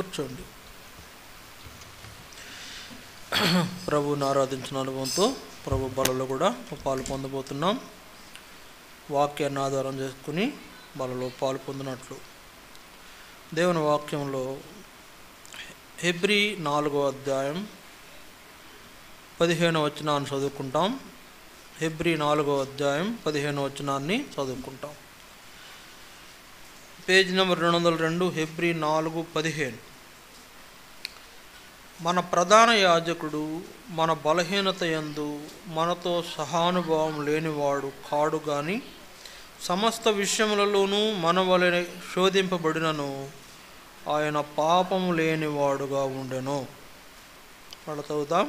కూర్చోండి. ప్రభువుని ఆరాధించిన అనుభవంతో ప్రభు బలలో కూడా పాలు పొందబోతున్నాం. వాక్యాన్ని ఆధారం చేసుకుని బలలో పాలు పొందినట్లు దేవుని వాక్యంలో హెబ్రీ 4వ అధ్యాయం 15వ వచనాన్ని చదువుకుంటాం. హెబ్రీ 4వ అధ్యాయం 15వ వచనాన్ని చదువుకుంటాం. Page number 202, Hebrew 4:15. మన ప్రధాన యాజకుడు మన బలహీనత యందు మనతో సహానుభావం లేనివాడు కాడు గాని సమస్త విషయములలోనూ మన వలె శోధింపబడినను ఆయన పాపము లేనివాడుగా ఉండెను. చదువుతాం.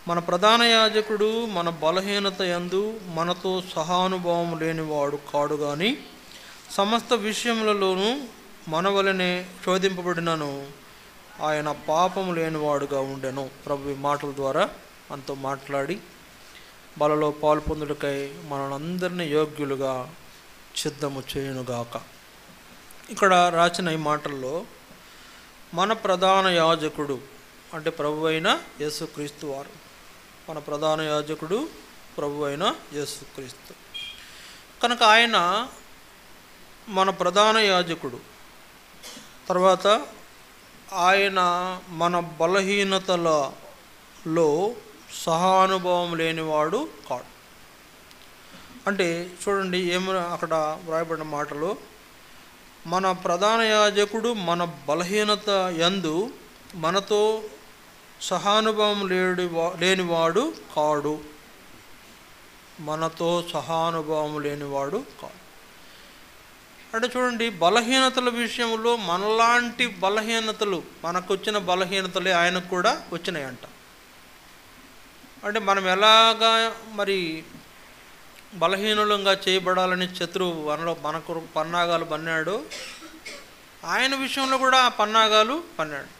మన ప్రధాన యాజకుడు మన బలహీనత యందు మనతో సహానుభావం లేనివాడు కాడు గాని సమస్త విషయములలోనూ మన వలెనే శోధింపబడినను ఆయన పాపము లేనివాడుగా ఉండెను. ప్రభు మాటల ద్వారా మనతో మాట్లాడి బలలో పాలు పొందుటకై మనందరినీ యోగ్యులుగా సిద్ధము చేయునుగాక. ఇక్కడ రాసిన ఈ మాటల్లో మన ప్రధాన యాజకుడు అంటే ప్రభు అయిన యేసుక్రీస్తు వారు. మన ప్రధాన యాజకుడు ప్రభు అయిన యేసుక్రీస్తు కనుక ఆయన మన ప్రధాన యాజకుడు. తర్వాత ఆయన మన బలహీనతలలో సహానుభవం లేనివాడు కాడు. అంటే చూడండి ఏమి అక్కడ వ్రాయబడిన మాటలు. మన ప్రధాన యాజకుడు మన బలహీనత యందు మనతో సహానుభవం లేనివాడు కాడు. మనతో సహానుభవం లేనివాడు కాడు అంటే చూడండి, బలహీనతల విషయంలో మనలాంటి బలహీనతలు, మనకు వచ్చిన బలహీనతలే ఆయనకు కూడా వచ్చినాయంట. అంటే మనం ఎలాగా మరి బలహీనులంగా చేయబడాలని శత్రువు మనకు పన్నాగాలు పన్నాడు, ఆయన విషయంలో కూడా ఆ పన్నాగాలు పన్నాడు.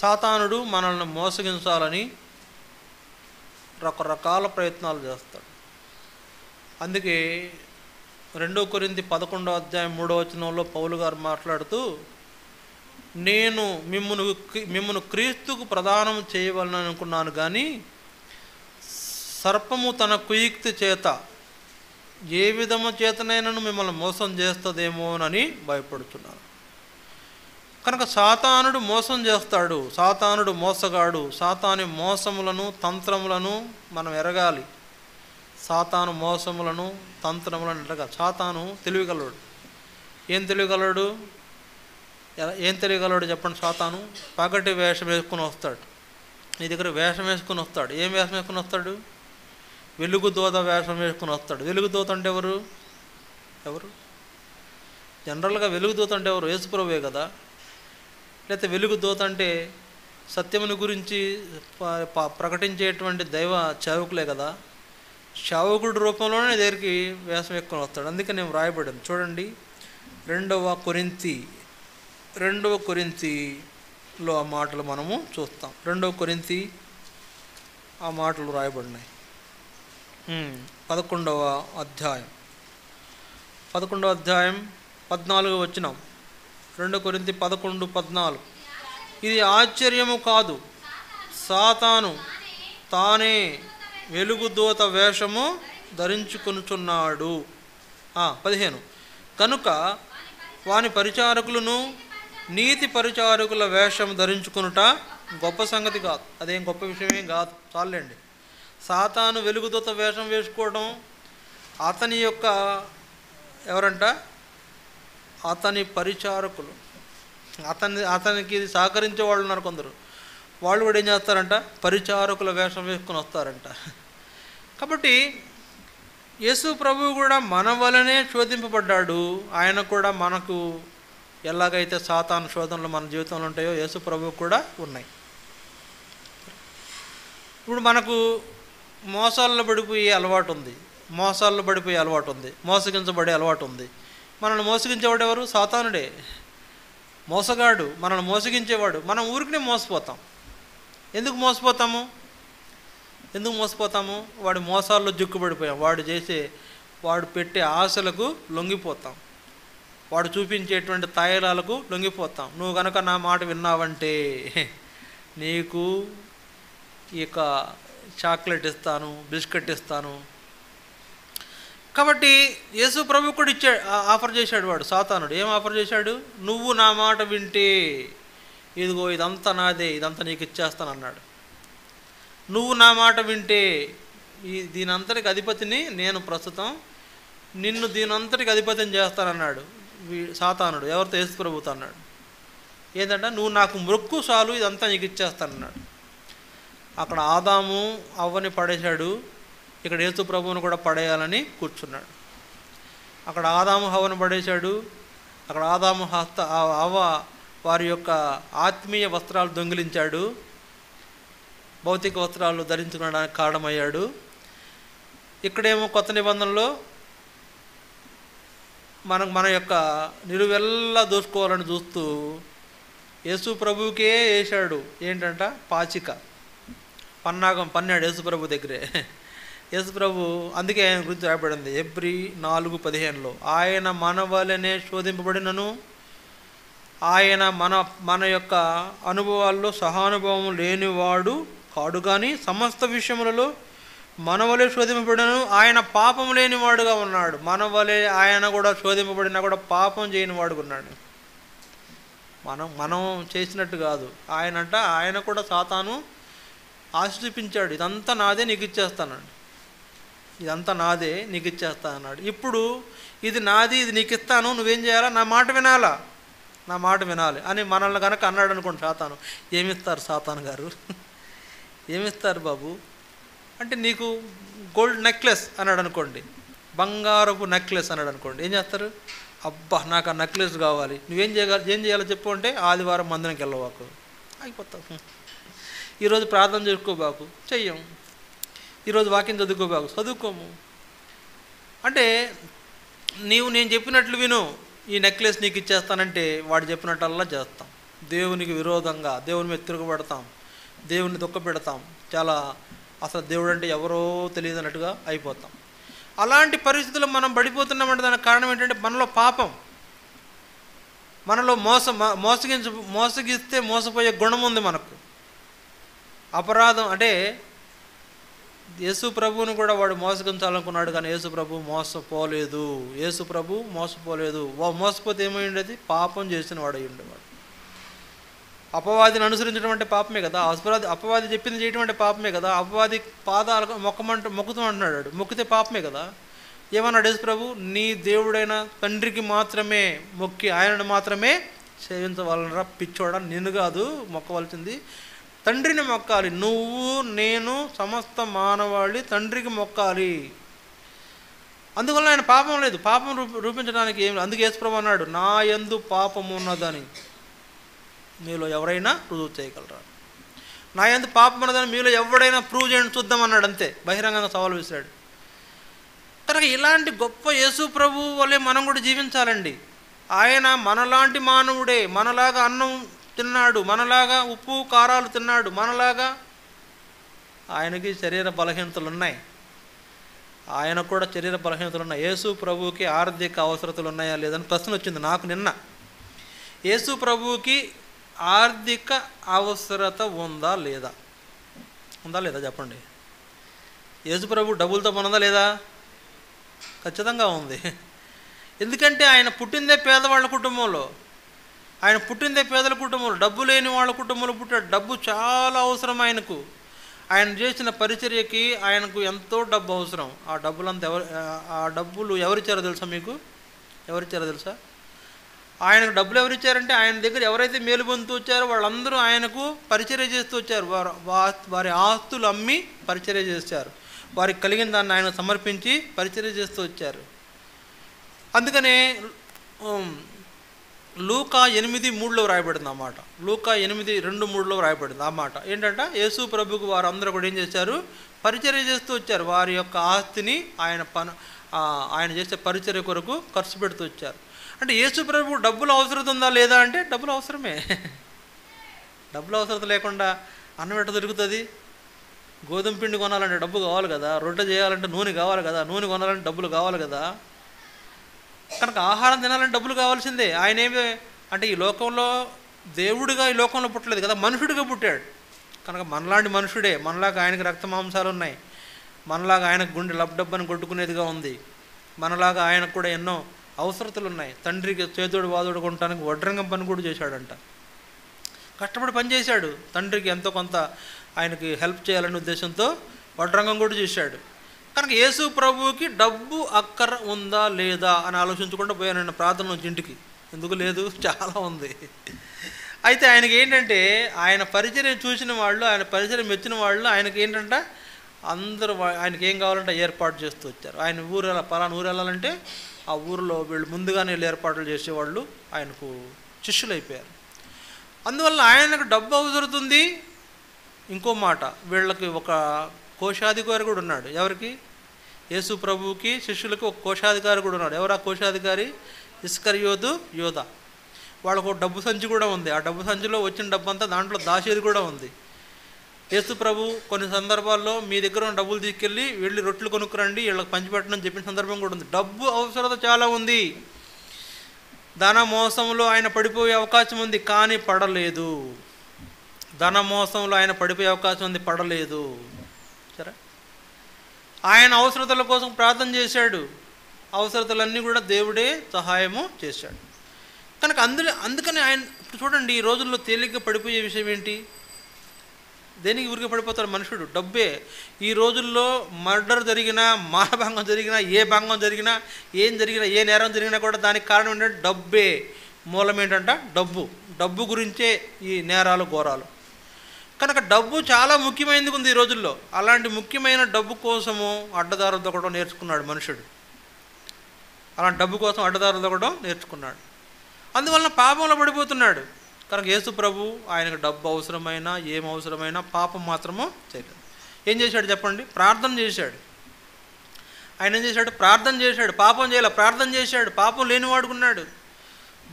సాతానుడు మనల్ని మోసగించాలని రకరకాల ప్రయత్నాలు చేస్తాడు. అందుకే 2 కొరింథీ 11వ అధ్యాయం 3వ వచనంలో పౌలు గారు మాట్లాడుతూ, నేను మిమ్మును క్రీస్తుకు ప్రదానం చేయవలని అనుకున్నాను కానీ సర్పము తన కుయుక్తి చేత ఏ విధము చేతనైనను మిమ్మల్ని మోసం చేస్తుందేమోనని భయపడుతున్నాను. కనుక సాతానుడు మోసం చేస్తాడు, సాతానుడు మోసగాడు. సాతాను మోసములను తంత్రములను మనం ఎరగాలి. సాతాను మోసములను తంత్రములను ఎరగాలి. సాతాను తెలివిగలడు. ఏం తెలియగలడు చెప్పండి. సాతాను పగటి వేషం వేసుకుని వస్తాడు. నీ దగ్గర వేషం వేసుకుని వస్తాడు. ఏం వేషం వేసుకుని వస్తాడు? వెలుగుదూత వేషం వేసుకుని వస్తాడు. వెలుగుదూత అంటే ఎవరు? జనరల్గా వెలుగుదూత అంటే ఎవరు? యేసుప్రభువే కదా. లేకపోతే వెలుగుదూత అంటే సత్యముని గురించి ప్రకటించేటువంటి దైవ సేవకులే కదా. సేవకుడి రూపంలోనే దగ్గరికి వేషం వేసుకొని వస్తాడు. అందుకే నేను వ్రాయబడింది చూడండి. 2వ కొరింథీలో ఆ మాటలు మనము చూస్తాం. 2వ కొరింథీ ఆ మాటలు రాయబడినాయి. 11వ అధ్యాయం 14వ వచనం. 2 కొరింథీ 11:14. ఇది ఆశ్చర్యము కాదు, సాతాను తానే వెలుగుదూత వేషము ధరించుకొనుచున్నాడు. 15. కనుక వాని పరిచారకులను నీతి పరిచారకుల వేషం ధరించుకొనుట గొప్ప సంగతి కాదు. అదేం గొప్ప విషయమేం కాదు. చాలండి. సాతాను వెలుగుదూత వేషం వేసుకోవడం అతని యొక్క ఎవరంట? అతని పరిచారకులు, అతనికి సహకరించే వాళ్ళు ఉన్నారు కొందరు. వాళ్ళు కూడా ఏం చేస్తారంట? పరిచారకుల వేషం వేసుకొని వస్తారంట. కాబట్టి యేసు ప్రభువు కూడా మన వలనే శోధింపబడ్డాడు. ఆయన కూడా మనకు ఎలాగైతే సాతాను శోధనలు మన జీవితంలో ఉంటాయో యేసు ప్రభువు కూడా ఉన్నాయి. ఇప్పుడు మనకు మోసాల్లో పడిపోయే అలవాటు ఉంది, మోసగించబడే అలవాటు ఉంది. మనల్ని మోసగించేవాడు ఎవరు? సాతానుడే, మోసగాడు, మనల్ని మోసగించేవాడు. మనం ఊరికనే మోసపోతాం. ఎందుకు మోసపోతాము? వాడి మోసాల్లో చిక్కుబడిపోయాం. వాడు పెట్టే ఆశలకు లొంగిపోతాం. వాడు చూపించేటువంటి తాయిలాలకు లొంగిపోతాం. నువ్వు కనుక నా మాట విన్నావంటే నీకు ఇక చాక్లెట్ ఇస్తాను, బిస్కెట్ ఇస్తాను. కాబట్టి యేసు ప్రభు కూడా ఆఫర్ చేశాడు. వాడు సాతానుడు ఏం ఆఫర్ చేశాడు? నువ్వు నా మాట వింటే ఇదిగో ఇదంతా నాదే, ఇదంతా నీకు ఇచ్చేస్తాను అన్నాడు. నువ్వు నా మాట వింటే దీనంతటికి అధిపతిని నేను ప్రస్తుతం, నిన్ను దీనంతటికి అధిపతిని చేస్తానన్నాడు సాతానుడు. ఎవరితో? యేసు ప్రభుతో అన్నాడు. ఏంటంటే నువ్వు నాకు మొక్కు చాలు, ఇదంతా నీకు ఇచ్చేస్తానన్నాడు. అక్కడ ఆదాము అవ్వని పడేశాడు, ఇక్కడ యేసు ప్రభువును కూడా పడేయాలని కూర్చున్నాడు. అక్కడ ఆదాము హవ్వను పడేశాడు, అక్కడ ఆదాము అవ్వ వారి యొక్క ఆత్మీయ వస్త్రాలు దొంగిలించాడు, భౌతిక వస్త్రాలు ధరించుకోవడానికి కారణమయ్యాడు. ఇక్కడేమో కొత్త నిబంధనలో మన యొక్క నిలువెల్లా దోసుకోవాలని చూస్తూ యేసు ప్రభువుకే వేశాడు. ఏంటంట? పాచిక, పన్నాగం పన్నాడు యేసు ప్రభు దగ్గరే. యేసు ప్రభు అందుకే ఆయన గురించి రాయబడింది ఎబ్రీ 4:15లో, ఆయన మన వలనే శోధింపబడినను ఆయన మన యొక్క అనుభవాల్లో సహానుభవం లేనివాడు కాడు, కానీ సమస్త విషయములలో మన వలె శోధింపబడినను ఆయన పాపం లేనివాడుగా ఉన్నాడు. మన వలె ఆయన కూడా శోధింపబడినా కూడా పాపం చేయనివాడుగా ఉన్నాడు. మనం చేసినట్టు కాదు. ఆయన కూడా సాతాను ఆశ చూపించాడు, ఇదంతా నాదే నీకు ఇచ్చేస్తానండి, ఇదంతా నాదే నీకు ఇచ్చేస్తానన్నాడు. ఇప్పుడు ఇది నాది, ఇది నీకు ఇస్తాను, నువ్వేం చేయాలా? నా మాట వినాలా, నా మాట వినాలి అని మనల్ని కనుక అన్నాడు అనుకోండి సాతాను. ఏమిస్తారు సాతాను గారు? ఏమిస్తారు బాబు అంటే, నీకు గోల్డ్ నెక్లెస్ అన్నాడు అనుకోండి, బంగారపు నెక్లెస్ అన్నాడు అనుకోండి, ఏం చేస్తారు? అబ్బా నాకు ఆ నెక్లెస్ కావాలి. నువ్వేం చేయాలో చెప్పు అంటే, ఆదివారం మందిరానికి వెళ్ళవాకు, అయిపోతావు. ఈరోజు ప్రార్థన చేసుకోబాకు, చెయ్యం. ఈరోజు వాక్యం చదువుకోబాకు, చదువుకోము. అంటే నేను చెప్పినట్లు విను, ఈ నెక్లెస్ నీకు ఇచ్చేస్తానంటే వాడు చెప్పినట్టల్లా చేస్తాం. దేవునికి విరోధంగా దేవుని మీద తిరగబడతాం, దేవుని దుఃఖపెడతాం, చాలా అసలు దేవుడు అంటే ఎవరో తెలియదు అన్నట్టుగా అయిపోతాం. అలాంటి పరిస్థితుల్లో మనం పడిపోతున్నామంటే దానికి కారణం ఏంటంటే మనలో పాపం, మనలో మోసగిస్తే మోసపోయే గుణం ఉంది మనకు. అపరాధం అంటే యేసు ప్రభువుని కూడా వాడు మోసగించాలనుకున్నాడు, కానీ యేసు ప్రభు మోసపోలేదు. యేసు ప్రభు మోసపోలేదు. మోసపోతే ఏమైండేది? పాపం చేసిన వాడు అయ్యి ఉండేవాడు. అపవాదిని అనుసరించడం అంటే పాపమే కదా. అపవాది చెప్పింది చేయడం అంటే పాపమే కదా. అపవాది పాదాలకు మొక్కుతూ అంటున్నాడు, మొక్కితే పాపమే కదా. ఏమన్నాడు యేసు ప్రభు? నీ దేవుడైన తండ్రికి మాత్రమే మొక్కి ఆయనను మాత్రమే సేవించవాలనరా పిచ్చోడా, నిన్ను కాదు మొక్కవలసింది, తండ్రిని మొక్కాలి. నువ్వు నేను సమస్త మానవాళి తండ్రికి మొక్కాలి. అందువల్ల ఆయన పాపం లేదు, పాపం రూపించడానికి ఏం లేదు. అందుకే యేసు ప్రభు అన్నాడు, నా యందు పాపం ఉన్నదని మీలో ఎవరైనా రుజువు చేయగలరా? నా యందు పాపం ఉన్నదని మీలో ఎవడైనా ప్రూవ్ చేయండి చూద్దామన్నాడు. అంతే, బహిరంగంగా సవాలు విసిరాడు. కనుక ఇలాంటి గొప్ప యేసు ప్రభు వల్లే మనం కూడా జీవించాలండి. ఆయన మనలాంటి మానవుడే, మనలాగా అన్నం తిన్నాడు, మనలాగా ఉప్పు కారాలు తిన్నాడు, మనలాగా ఆయనకి శరీర బలహీనతలు ఉన్నాయి, ఆయన కూడా శరీర బలహీనతలు ఉన్నాయి. యేసు ప్రభువుకి ఆర్థిక అవసరతలు ఉన్నాయా లేదని ప్రశ్న వచ్చింది నాకు నిన్న. యేసు ప్రభువుకి ఆర్థిక అవసరత ఉందా లేదా? ఉందా లేదా చెప్పండి. యేసు ప్రభు డబ్బులతో పనుందా లేదా? ఖచ్చితంగా ఉంది. ఎందుకంటే ఆయన పుట్టిందే పేదవాళ్ళ కుటుంబంలో, ఆయన పుట్టిందే పేదల కుటుంబంలో, డబ్బు లేని వాళ్ళ కుటుంబంలో పుట్టాడు. డబ్బు చాలా అవసరం ఆయనకు. ఆయన చేసిన పరిచర్యకి ఆయనకు ఎంతో డబ్బు అవసరం. ఆ డబ్బులు ఎవరిచ్చారో తెలుసా మీకు? ఎవరిచ్చారో తెలుసా? ఆయనకు డబ్బులు ఎవరిచ్చారంటే ఆయన దగ్గర ఎవరైతే మేలు పొందుతూ వచ్చారో వాళ్ళందరూ ఆయనకు పరిచర్య చేస్తూ వచ్చారు. వారి ఆస్తులు అమ్మి పరిచర్య చేశారు. వారికి కలిగిన దాన్ని ఆయన సమర్పించి పరిచర్య చేస్తూ వచ్చారు. అందుకనే లూకా 8:3లో రాయబడింది ఆ మాట. లూకా 8:2-3లో రాయబడింది ఆ మాట. ఏంటంటే యేసు ప్రభుకు వారందరూ కూడా ఏం చేశారు? పరిచర్య చేస్తూ వచ్చారు. వారి యొక్క ఆస్తిని ఆయన చేసే పరిచర్య కొరకు ఖర్చు పెడుతూ వచ్చారు. అంటే యేసు ప్రభు డబ్బులు అవసరం ఉందా లేదా అంటే డబ్బులు అవసరమే. డబ్బులు అవసరం లేకుండా అన్నం ఎట్ట దొరుకుతుంది? గోధుమ పిండి కొనాలంటే డబ్బు కావాలి కదా, రొట్టె చేయాలంటే నూనె కావాలి కదా, నూనె కొనాలంటే డబ్బులు కావాలి కదా. కనుక ఆహారం తినాలంటే డబ్బులు కావాల్సిందే. ఆయన ఏమి అంటే ఈ లోకంలో దేవుడిగా ఈ లోకంలో పుట్టలేదు కదా, మనుషుడిగా పుట్టాడు. కనుక మనలాంటి మనుషుడే, మనలాగా ఆయనకి రక్త మాంసాలు ఉన్నాయి, మనలాగా ఆయనకు గుండె లబ్డబ్బని కొట్టుకునేదిగా ఉంది, మనలాగా ఆయనకు కూడా ఎన్నో అవసరతలు ఉన్నాయి. తండ్రికి చేదోడు వాదోడు కొనడానికి వడ్రంగం పని కూడా చేశాడంట. కష్టపడి పని చేశాడు, తండ్రికి ఎంతో కొంత ఆయనకి హెల్ప్ చేయాలనే ఉద్దేశంతో వడ్రంగం కూడా చేశాడు. కనుక యేసు ప్రభువుకి డబ్బు అక్కర ఉందా లేదా అని ఆలోచించకుండా పోయాను నేను ప్రార్థన నుంచి ఇంటికి. ఎందుకు లేదు, చాలా ఉంది. అయితే ఆయనకి ఏంటంటే ఆయన పరిచయం చూసిన వాళ్ళు, ఆయన పరిచయం మెచ్చిన వాళ్ళు ఆయనకి ఏంటంటే అందరూ ఆయనకి ఏం కావాలంటే ఏర్పాటు చేస్తూ వచ్చారు. ఆయన ఊరు పలానా ఊరు వెళ్ళాలంటే ఆ ఊరిలో వీళ్ళు ముందుగానే వీళ్ళు ఏర్పాట్లు చేసేవాళ్ళు ఆయనకు శిష్యులు అయిపోయారు. అందువల్ల ఆయనకు డబ్బు అవసరతుంది. ఇంకో మాట, వీళ్ళకి ఒక కోశాధికారి కూడా ఉన్నాడు. ఎవరికి? యేసు ప్రభువుకి శిష్యులకి ఒక కోశాధికారి కూడా ఉన్నాడు. ఎవరు ఆ కోశాధికారి? ఇస్కరియోతు యోధ. వాళ్ళకు ఒక డబ్బు సంచి కూడా ఉంది. ఆ డబ్బు సంచిలో వచ్చిన డబ్బు అంతా దాంట్లో దాచేది కూడా ఉంది. యేసు ప్రభు కొన్ని సందర్భాల్లో మీ దగ్గర ఉన్న డబ్బులు తీసుకెళ్ళి వెళ్ళి రొట్టెలు కొనుక్కురండి వీళ్ళకి పంచిపెట్టడం చెప్పిన సందర్భం కూడా ఉంది. డబ్బు అవసరత చాలా ఉంది. ధన మోసంలో ఆయన పడిపోయే అవకాశం ఉంది, కానీ పడలేదు. ధన మోసంలో ఆయన పడిపోయే అవకాశం ఉంది, పడలేదు. సరే, ఆయన అవసరతల కోసం ప్రార్థన చేశాడు. అవసరతలన్నీ కూడా దేవుడే సహాయము చేశాడు. కనుక అందుకని ఆయన ఇప్పుడు చూడండి, ఈ రోజుల్లో తేలిగ్గా పడిపోయే విషయం ఏంటి? దేనికి ఊరికే పడిపోతాడు మనుషుడు? డబ్బే. ఈ రోజుల్లో మర్డర్ జరిగినా, మానభంగం జరిగినా, ఏ భంగం జరిగినా, ఏం జరిగినా, ఏ నేరం జరిగినా కూడా దానికి కారణం ఏంటంటే డబ్బే. మూలం ఏంటంట డబ్బు. డబ్బు గురించే ఈ నేరాలు ఘోరాలు. కనుక డబ్బు చాలా ముఖ్యమైనది ఉంది ఈ రోజుల్లో. అలాంటి ముఖ్యమైన డబ్బు కోసము అడ్డదారులు దొక్కడం నేర్చుకున్నాడు మనుషుడు. అలాంటి డబ్బు కోసం అడ్డదారులు దొక్కడం నేర్చుకున్నాడు. అందువలన పాపంలో పడిపోతున్నాడు. కనుక యేసు ప్రభు ఆయనకు డబ్బు అవసరమైనా ఏం అవసరమైనా పాపం మాత్రము చేయలేదు. ఏం చేశాడు చెప్పండి? ప్రార్థన చేశాడు. ఆయన ఏం చేశాడు? ప్రార్థన చేశాడు. పాపం చేయాలి, ప్రార్థన చేశాడు. పాపం లేని వాడుకున్నాడు.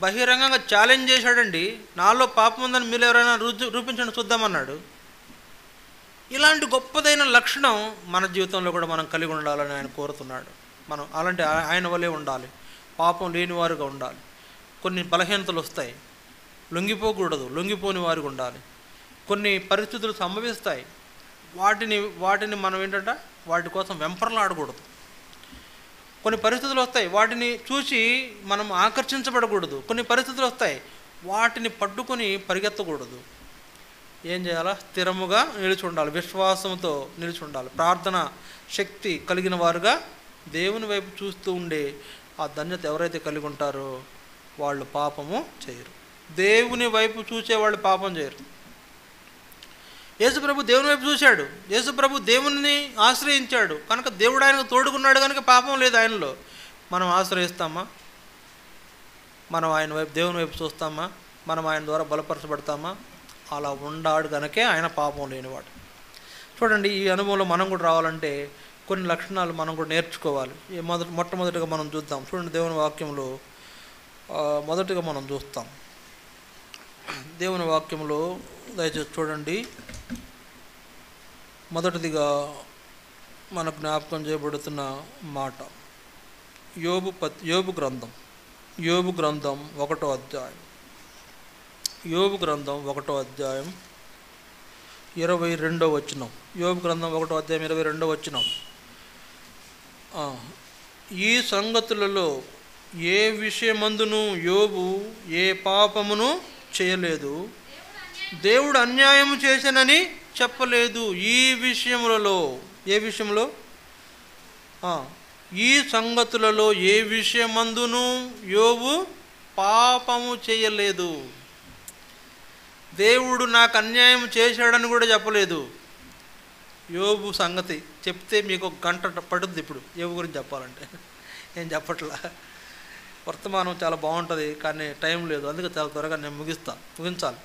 బహిరంగంగా ఛాలెంజ్ చేశాడండి. నాలో పాపం ఉందని మీరు ఎవరైనా రూపించండి చూద్దామన్నాడు. ఇలాంటి గొప్పదైన లక్షణం మన జీవితంలో కూడా మనం కలిగి ఉండాలని ఆయన కోరుతున్నాడు. మనం అలాంటి ఆయన వల్లే ఉండాలి. పాపం లేనివారుగా ఉండాలి. కొన్ని బలహీనతలు వస్తాయి, లొంగిపోకూడదు, లొంగిపోని వారికి ఉండాలి. కొన్ని పరిస్థితులు సంభవిస్తాయి, వాటిని మనం ఏంటంటే వాటి కోసం వెంపర్లాడకూడదు. కొన్ని పరిస్థితులు వస్తాయి, వాటిని చూసి మనం ఆకర్షించబడకూడదు. కొన్ని పరిస్థితులు వస్తాయి, వాటిని పట్టుకొని పరిగెత్తకూడదు. ఏం చేయాలా? స్థిరముగా నిలిచి ఉండాలి, విశ్వాసంతో నిలిచి ఉండాలి. ప్రార్థన శక్తి కలిగిన వారుగా దేవుని వైపు చూస్తూ ఉండే ఆ ధన్యత ఎవరైతే కలిగి ఉంటారో వాళ్ళు పాపము చేయరు. దేవుని వైపు చూసేవాళ్ళు పాపం చేయరు. యేసుప్రభు దేవుని వైపు చూశాడు. యేసుప్రభు దేవుని ఆశ్రయించాడు. కనుక దేవుడు ఆయనకు తోడుకున్నాడు. కనుక పాపం లేదు ఆయనలో. మనం ఆశ్రయిస్తామా? మనం ఆయన వైపు, దేవుని వైపు చూస్తామా? మనం ఆయన ద్వారా బలపరచబడతామా? అలా ఉండాడు కనుకే ఆయన పాపం లేనివాడు. చూడండి, ఈ అనుభవంలో మనం కూడా రావాలంటే కొన్ని లక్షణాలు మనం కూడా నేర్చుకోవాలి. మొట్టమొదటిగా మనం చూద్దాం. చూడండి, దేవుని వాక్యంలో మొదటిగా మనం చూస్తాం. దేవుని వాక్యంలో దయచేసి చూడండి. మొదటిదిగా మనకు జ్ఞాపకం చేయబడుతున్న మాట యోబు గ్రంథం 1వ అధ్యాయం. యోబు గ్రంథం 1వ అధ్యాయం 22వ వచనం. యోబు గ్రంథం 1వ అధ్యాయం 22వ వచనం. ఈ సంగతులలో ఏ విషయమందును యోబు ఏ పాపమును చేయలేదు, దేవుడు అన్యాయం చేశానని చెప్పలేదు. ఈ విషయములలో, ఏ విషయంలో? ఈ సంగతులలో ఏ విషయమందును యోబు పాపము చేయలేదు. దేవుడు నాకు అన్యాయం చేశాడని కూడా చెప్పలేదు. యోబు సంగతి చెప్తే మీకు ఒక గంట పడుతుంది. ఇప్పుడు యోబు గురించి చెప్పాలంటే నేను చెప్పట్లా. వర్తమానం చాలా బాగుంటుంది, కానీ టైం లేదు. అందుకే చాలా త్వరగా నేను ముగించాలి.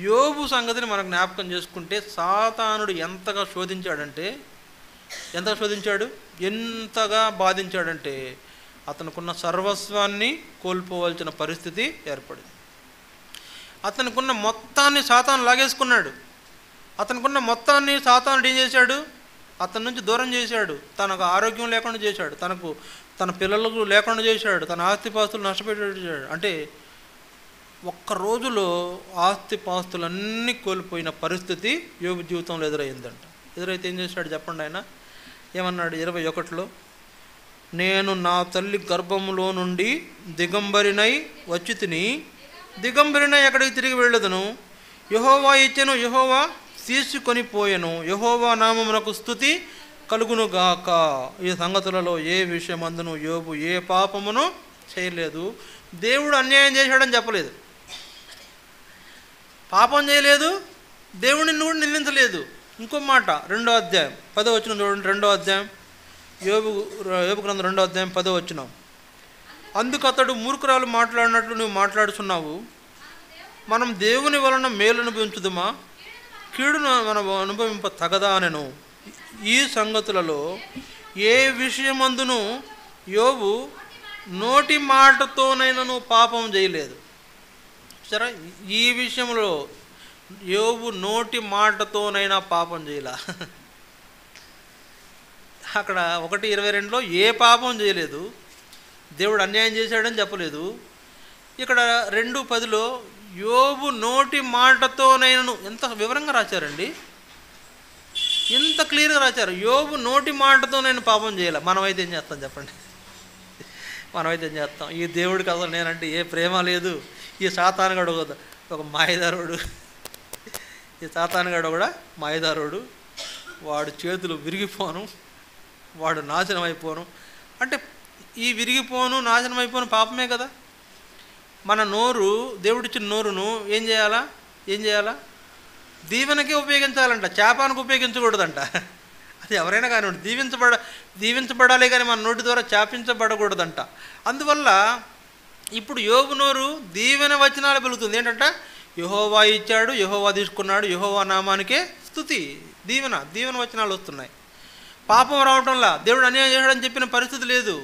యోబు సంగతిని మనకు జ్ఞాపకం చేసుకుంటే సాతానుడు ఎంతగా శోధించాడంటే, ఎంతగా బాధించాడంటే అతనుకున్న సర్వస్వాన్ని కోల్పోవలసిన పరిస్థితి ఏర్పడింది. అతనుకున్న మొత్తాన్ని సాతాను లాగేసుకున్నాడు. అతనుకున్న మొత్తాన్ని సాతానుడు ఏం చేశాడు? అతని నుంచి దూరం చేశాడు, తనకు ఆరోగ్యం లేకుండా చేశాడు, తన పిల్లలకు లేకుండా చేశాడు, తన ఆస్తిపాస్తులు నష్టపెట్టేట్టు చేశాడు. అంటే ఒక్క రోజులో ఆస్తిపాస్తులన్నీ కోల్పోయిన పరిస్థితి యోబు జీవితంలో ఎదురైందంట. ఎదురైతే ఏం చేశాడు చెప్పండి? ఆయన ఏమన్నాడు 21లో, నేను నా తల్లి గర్భంలో నుండి దిగంబరినై వచ్చి తిని, దిగంబరినై ఎక్కడికి తిరిగి వెళ్ళదును, యెహోవా ఇచ్చెను, యెహోవా తీసుకొని పోయెను, యెహోవా నామమునకు స్తుతి కలుగునుగాక. ఈ సంగతులలో ఏ విషయమందును యోబు ఏ పాపమును చేయలేదు. దేవుడు అన్యాయం చేశాడని చెప్పలేదు, పాపం చేయలేదు, దేవుడిని కూడా నిందించలేదు. ఇంకో మాట 2వ అధ్యాయం 10వ వచనం చూడండి. 2వ అధ్యాయం యోబు గ్రంథం 2వ అధ్యాయం 10వ వచనం. అందుకు అతడు, మూర్ఖురాలు మాట్లాడినట్లు నువ్వు మాట్లాడుచున్నావు, మనం దేవుని వలన మేలు అనుభవించుదుమా, కీడును మనం అనుభవింప తగదా అనెను. ఈ సంగతులలో ఏ విషయమందును యోబు నోటి మాటతోనైనను పాపం చేయలేదు. సరే, ఈ విషయంలో యోబు నోటి మాటతోనైనా పాపం చేయలే. అక్కడ 1:22లో ఏ పాపం చేయలేదు, దేవుడు అన్యాయం చేశాడని చెప్పలేదు. ఇక్కడ 2:10లో యోబు నోటి మాటతోనైనను, ఎంత వివరంగా రాశారండి, ఎంత క్లియర్గా రాశారు. యోబు నోటి మాటతో నేను పాపం చేయాలి. మనమైతే ఏం చేస్తాం చెప్పండి? మనమైతే ఏం చేస్తాం? ఈ దేవుడికి అసలు నేనంటే ఏ ప్రేమ లేదు, ఈ సాతానుగాడు ఒక మాయదారుడు, ఈ సాతానుగాడు కూడా మాయదారుడు, వాడు చేతులు విరిగిపోను, వాడు నాశనం అయిపోను. అంటే ఈ విరిగిపోను నాశనం అయిపోను పాపమే కదా. మన నోరు, దేవుడిచ్చిన నోరును ఏం చేయాలా? దీవెనకే ఉపయోగించాలంట, శాపానికి ఉపయోగించకూడదంట. అది ఎవరైనా కానివ్వండి, దీవించబడాలి కానీ మన నోటి ద్వారా శాపించబడకూడదంట. అందువల్ల ఇప్పుడు యోబు నోరు దీవెన వచనాలు పెరుగుతుంది. ఏంటంటే యెహోవా ఇచ్చాడు, యెహోవా తీసుకున్నాడు, యెహోవా నామానికే స్తుతి, దీవెన వచనాలు వస్తున్నాయి. పాపం రావటంలా దేవుడు అన్యాయం చేశాడని చెప్పిన పరిస్థితి లేదు.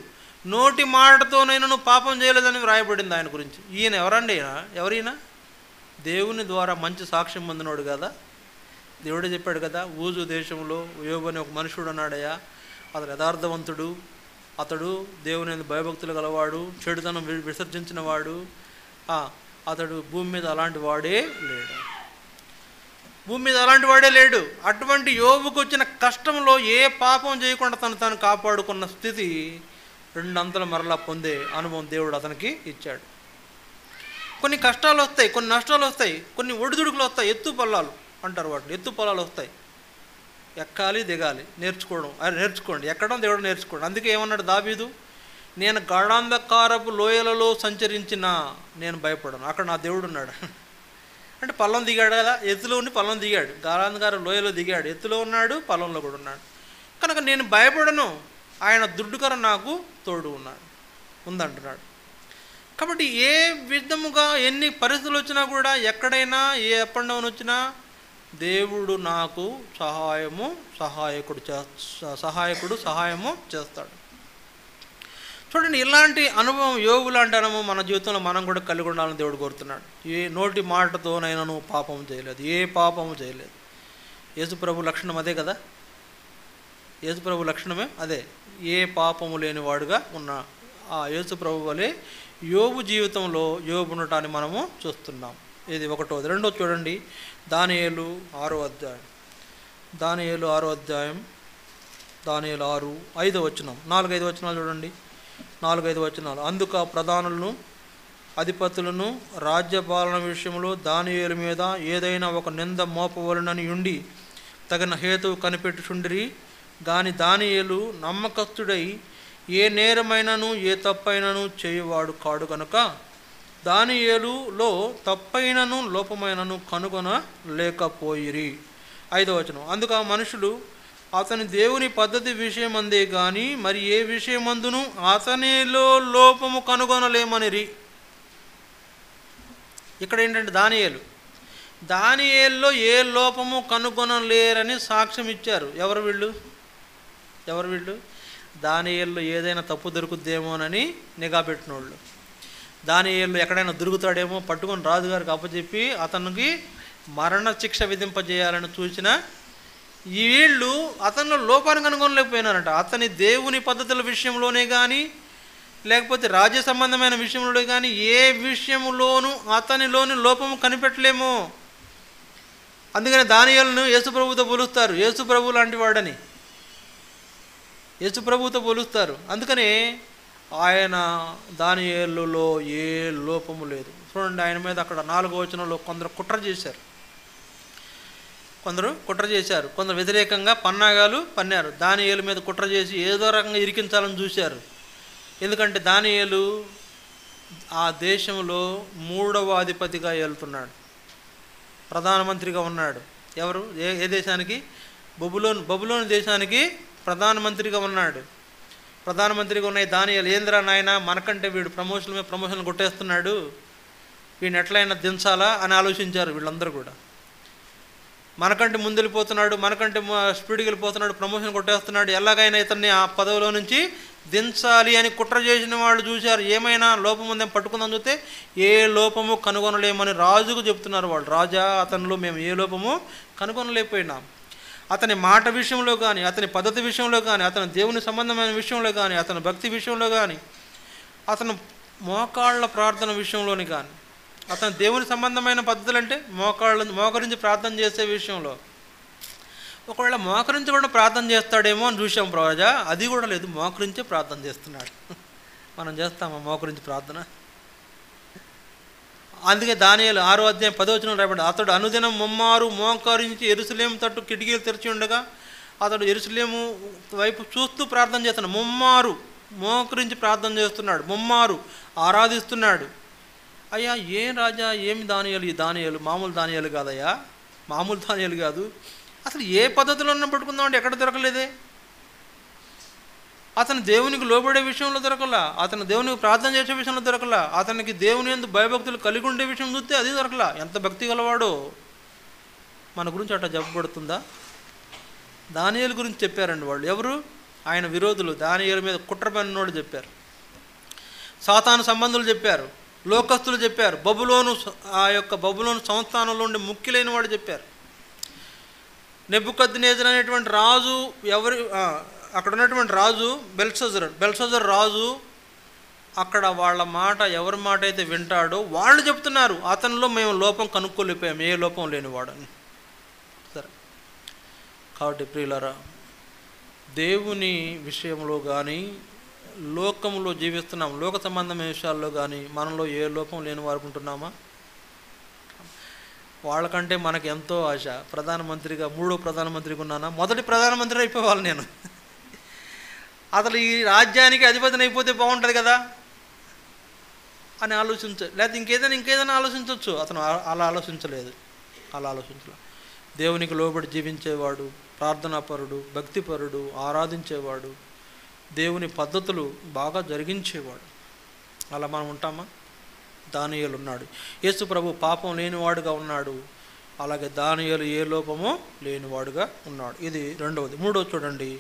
నోటి మాటతోనైనా నువ్వు పాపం చేయలేదని వ్రాయబడింది ఆయన గురించి. ఈయన ఎవరండి? ఎవరైనా దేవుని ద్వారా మంచి సాక్ష్యం పొందినోడు కదా. దేవుడే చెప్పాడు కదా, ఊజు దేశంలో యోబు అనే ఒక మనుషుడు ఉన్నాడయ్యా, అతడు యథార్థవంతుడు, అతడు దేవుని భయభక్తులు గలవాడు, చెడుతనం విసర్జించిన వాడు, అతడు భూమి మీద అలాంటి వాడే లేడు. అటువంటి యోబుకు వచ్చిన కష్టంలో ఏ పాపం చేయకుండా తను కాపాడుకున్న స్థితి 2 అంతలు మరలా పొందే అనుభవం దేవుడు అతనికి ఇచ్చాడు. కొన్ని కష్టాలు వస్తాయి, కొన్ని నష్టాలు వస్తాయి, కొన్ని ఒడిదుడుకులు వస్తాయి, ఎత్తు పొలాలు అంటారు వాటిని, ఎత్తు పొలాలు వస్తాయి. ఎక్కాలి దిగాలి, నేర్చుకోండి, ఎక్కడం దేవుడు నేర్చుకోండి. అందుకే ఏమన్నాడు దావీదు, నేను గాఢాంధకారపు లోయలలో సంచరించిన నేను భయపడను, అక్కడ నా దేవుడు ఉన్నాడు. అంటే పల్లం దిగాడు కదా, ఎత్తులో ఉండి పల్లం దిగాడు, గాఢాంధకార లోయలో దిగాడు, ఎత్తులో ఉన్నాడు, పల్లంలో కూడా ఉన్నాడు. కనుక నేను భయపడను, ఆయన దుడ్డుకర నాకు తోడు ఉందంటున్నాడు. కాబట్టి ఏ విధముగా ఎన్ని పరిస్థితులు వచ్చినా కూడా, ఎక్కడైనా ఏ అప్ అండ్ డౌన్ వచ్చినా దేవుడు నాకు సహాయము చేస్తాడు. చూడండి, ఇలాంటి అనుభవం, యోబు లాంటి అనుభవం మన జీవితంలో మనం కూడా కలిగి ఉండాలని దేవుడు కోరుతున్నాడు. ఏ నోటి మాటతోనైనా నువ్వు పాపం చేయలేదు, ఏ పాపము చేయలేదు. యేసుప్రభు లక్షణం అదే కదా, యేసుప్రభు లక్షణమే అదే, ఏ పాపము లేనివాడుగా ఉన్న ఆ యేసుప్రభు వలె యోబు జీవితంలో యోబు ఉండటాన్ని మనము చూస్తున్నాం. ఇది 1. 2 చూడండి, దానియేలు 6వ అధ్యాయం, దానియేలు 6వ అధ్యాయం, దానియేలు 6, 5వ వచనం, 4-5 వచనాలు చూడండి, 4-5 వచనాలు. అందుకు ఆ ప్రధానులను అధిపతులను రాజ్యపాలన విషయంలో దానియేలు మీద ఏదైనా ఒక నింద మోపవలనని ఉండి తగిన హేతువు కనిపెట్టుచుండిరి. గాని దానియేలు నమ్మకస్తుడై ఏ నేరమైనను ఏ తప్పైనను చేయువాడు కాడు కనుక దానియేలులో తప్పైనను లోపమైనను కనుగొనలేకపోయిరి. 5వ వచనం. అందుకు ఆ మనుషులు అతని దేవుని పద్ధతి విషయమందే కానీ మరి ఏ విషయమందును అతనిలో లోపము కనుగొనలేమనిరి. ఇక్కడ ఏంటంటే దానియేలులో ఏ లోపము కనుగొనలేరని సాక్ష్యం ఇచ్చారు. ఎవరు వీళ్ళు? దానియేలులో ఏదైనా తప్పు దొరుకుద్దేమోనని నిఘా పెట్టినోళ్ళు. దానియేలు ఎక్కడైనా దొరుకుతాడేమో పట్టుకొని రాజుగారికి అప్పచెప్పి అతనికి మరణ శిక్ష విధింపజేయాలని చూసిన వీళ్ళు అతనిలో లోపాన్ని కనుగొనలేకపోయినారంట. అతని దేవుని పద్ధతుల విషయంలోనే కానీ, లేకపోతే రాజ్య సంబంధమైన విషయంలో కానీ, ఏ విషయంలోనూ అతనిలోని లోపము కనిపెట్టలేము. అందుకని దానియేలును యేసుప్రభుతో పోలుస్తారు, యేసుప్రభు లాంటి వాడని యేసుప్రభుతో పోలుస్తారు. అందుకని ఆయన దానియేలులో ఏ లోపము లేదు. చూడండి, ఆయన మీద అక్కడ 4వ వచనంలో కొందరు కుట్ర చేశారు, కొందరు వ్యతిరేకంగా పన్నాగాలు పన్నారు. దానియేలు మీద కుట్ర చేసి ఏదో రకంగా ఇరికించాలని చూశారు. ఎందుకంటే దానియేలు ఆ దేశంలో 3వ అధిపతిగా ఏలుతున్నాడు, ప్రధానమంత్రిగా ఉన్నాడు. ఎవరు? ఏ దేశానికి? బబులోను దేశానికి ప్రధానమంత్రిగా ఉన్నాడు. ప్రధానమంత్రిగా ఉన్న దానియేలు, ఏంద్రా నాయన మనకంటే వీడు ప్రమోషన్లు కొట్టేస్తున్నాడు, వీడిని ఎట్లయినా దించాలా అని ఆలోచించారు వీళ్ళందరూ కూడా. మనకంటే ముందెళ్ళిపోతున్నాడు, మనకంటే స్పీడ్కి వెళ్ళిపోతున్నాడు, ప్రమోషన్ కొట్టేస్తున్నాడు, ఎలాగైనా ఇతన్ని ఆ పదవిలో నుంచి దించాలి అని కుట్ర చేసిన వాళ్ళు చూశారు. ఏమైనా లోపం ఉందేం పట్టుకుందాం చూస్తే ఏ లోపము కనుగొనలేమని రాజుకు చెప్తున్నారు వాళ్ళు. రాజా, అతనిలో మేము ఏ లోపము కనుగొనలేకపోయినాం. అతని మాట విషయంలో కానీ, అతని పద్ధతి విషయంలో కానీ, అతని దేవుని సంబంధమైన విషయంలో కానీ, అతని భక్తి విషయంలో కానీ, అతను మోకాళ్ళ ప్రార్థన విషయంలోని కానీ, అతను దేవుని సంబంధమైన పద్ధతులు అంటే మోకరించి ప్రార్థన చేసే విషయంలో, ఒకవేళ మోకరించి కూడా ప్రార్థన చేస్తాడేమో అని చూసాం ప్రజా, అది కూడా లేదు, మోకరించే ప్రార్థన చేస్తున్నాడు. మనం చేస్తామా మోకరించి ప్రార్థన? అందుకే దానియేలు 6వ అధ్యాయం 10వ వచనం రాయబడి, అతడు అనుదినం ముమ్మారు మోకరించి యెరూషలేము తట్టు కిటికీలు తెరిచి ఉండగా అతడు యెరూషలేము వైపు చూస్తూ ప్రార్థన చేస్తున్నాడు. ముమ్మారు మోకరించి ప్రార్థన చేస్తున్నాడు, ముమ్మారు ఆరాధిస్తున్నాడు. అయ్యా ఏం రాజా, ఏమి దానియేలు? ఈ దానియేలు మామూలు దానియేలు కాదయ్యా, మామూలు దానియేలు కాదు. అసలు ఏ పద్ధతిలో ఉన్న పట్టుకుందామంటే ఎక్కడ దొరకలేదే. అతను దేవునికి లోబడే విషయంలో దొరకలా, అతను దేవునికి ప్రార్థన చేసే విషయంలో దొరకలా, అతనికి దేవుని యందు భయభక్తులు కలిగి ఉండే విషయం చూస్తే అది దొరకలా. ఎంత భక్తి గలవాడో. మన గురించి అట్లా చెప్పబడుతుందా? దానియేలు గురించి చెప్పారండి వాళ్ళు. ఎవరు? ఆయన విరోధులు. దానియేలు మీద కుట్ర పన్నోడు చెప్పారు, సాతాను సంబంధులు చెప్పారు, లోకస్తులు చెప్పారు, బబులోను సంస్థానంలో ఉండే ముఖ్యులైన వాడు చెప్పారు. నెబుకద్నెజరు అనేటువంటి రాజు, అక్కడ ఉన్నటువంటి రాజు బెల్షజర్ రాజు, అక్కడ వాళ్ళ మాట, ఎవరి మాట అయితే వింటాడో వాళ్ళు చెప్తున్నారు అతనిలో మేము లోపం కనుక్కోలేకపోయాం, ఏ లోపం లేనివాడని. సరే, కాబట్టి ప్రియులారా, దేవుని విషయంలో కానీ, లోకంలో జీవిస్తున్నాం, లోక సంబంధమైన విషయాల్లో కానీ మనలో ఏ లోపం లేని వారు ఉంటున్నామా? వాళ్ళకంటే మనకు ఎంతో ఆశ. ప్రధానమంత్రిగా 3వ ప్రధానమంత్రిగా ఉన్నానా, మొదటి ప్రధానమంత్రి అయిపోవాలి నేను. అసలు ఈ రాజ్యానికి అధిపతిని అయిపోతే బాగుంటుంది కదా అని లేకపోతే ఇంకేదైనా ఆలోచించవచ్చు. అతను అలా ఆలోచించలేదు. దేవునికి లోబడి జీవించేవాడు, ప్రార్థనాపరుడు, భక్తిపరుడు, ఆరాధించేవాడు, దేవుని పద్ధతులు బాగా జరిగించేవాడు. అలా మనం ఉంటామా? దానియేలు ఉన్నాడు. యేసు ప్రభు పాపం లేనివాడుగా ఉన్నాడు, అలాగే దానియేలు ఏ లోపమో లేనివాడుగా ఉన్నాడు. ఇది రెండవది. మూడవది చూడండి,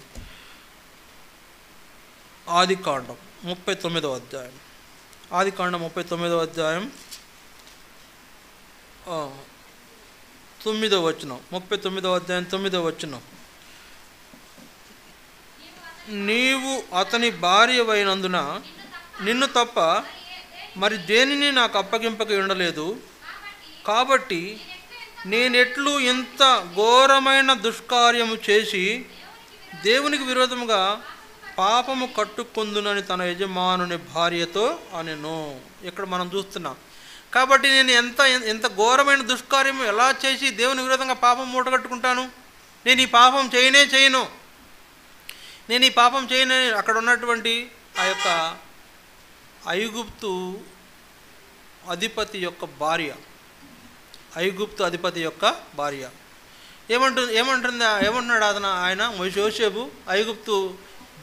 ఆదికాండం 39వ అధ్యాయం. ఆదికాండం 39వ అధ్యాయం 9వ వచనం. 39వ అధ్యాయం 9వ వచనం. నీవు అతని భార్యవైనందున నిన్ను తప్ప మరి దేనిని నాకు అప్పగింపక ఉండలేదు, కాబట్టి నేనెట్లు ఇంత ఘోరమైన దుష్కార్యము చేసి దేవునికి విరోధముగా పాపము కట్టుకొందునని తన యజమానుని భార్యతో అనెను. ఇక్కడ మనం చూస్తున్నాం. కాబట్టి నేను ఎంత ఘోరమైన దుష్కార్యము ఎలా చేసి దేవుని విరోధంగా పాపం మూటగట్టుకుంటాను? నేను ఈ పాపం చేయను. అక్కడ ఉన్నటువంటి ఆ యొక్క ఐగుప్తు అధిపతి యొక్క భార్య ఏమంటున్నాడు ఆయన యోసేపు ఐగుప్తు